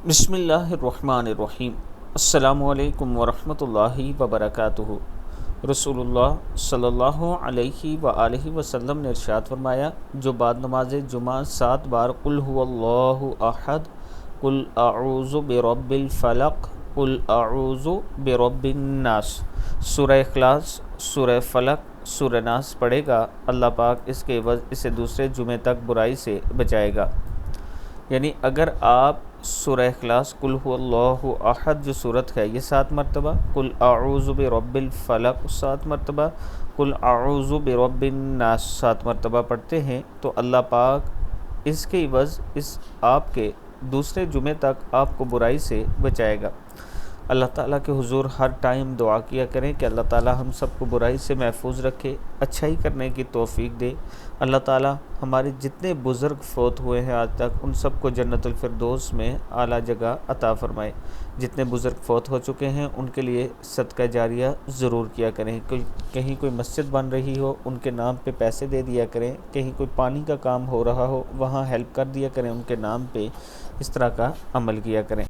بسم اللہ الرحمن الرحیم۔ السلام علیکم ورحمۃ اللہ وبرکاتہ۔ رسول اللہ صلی اللہ علیہ وآلہ وسلم نے ارشاد فرمایا، جو بعد نماز جمعہ 7 بار قل هو اللہ احد، قل اعوذ برب الفلق، قل اعوذ برب الناس، سورہ اخلاص، سورہ فلق، سورہ ناس پڑھے گا، اللہ پاک اس کے عوض اسے دوسرے جمعے تک برائی سے بچائے گا۔ یعنی اگر آپ سورہ اخلاص، قل هو اللہ احد جو صورت ہے یہ 7 مرتبہ، قل اعوذ برب الفلق 7 مرتبہ، قل اعوذ برب الناس 7 مرتبہ پڑھتے ہیں تو اللہ پاک اس کے عوض اس آپ کے دوسرے جمعے تک آپ کو برائی سے بچائے گا۔ اللہ تعالیٰ کے حضور ہر ٹائم دعا کیا کریں کہ اللہ تعالیٰ ہم سب کو برائی سے محفوظ رکھے، اچھائی کرنے کی توفیق دے۔ اللہ تعالیٰ ہمارے جتنے بزرگ فوت ہوئے ہیں آج تک ان سب کو جنت الفردوس میں اعلیٰ جگہ عطا فرمائے۔ جتنے بزرگ فوت ہو چکے ہیں ان کے لیے صدقہ جاریہ ضرور کیا کریں۔ کہیں کوئی مسجد بن رہی ہو ان کے نام پہ پیسے دے دیا کریں، کہیں کوئی پانی کا کام ہو رہا ہو وہاں ہیلپ کر دیا کریں ان کے نام پہ، اس طرح کا عمل کیا کریں۔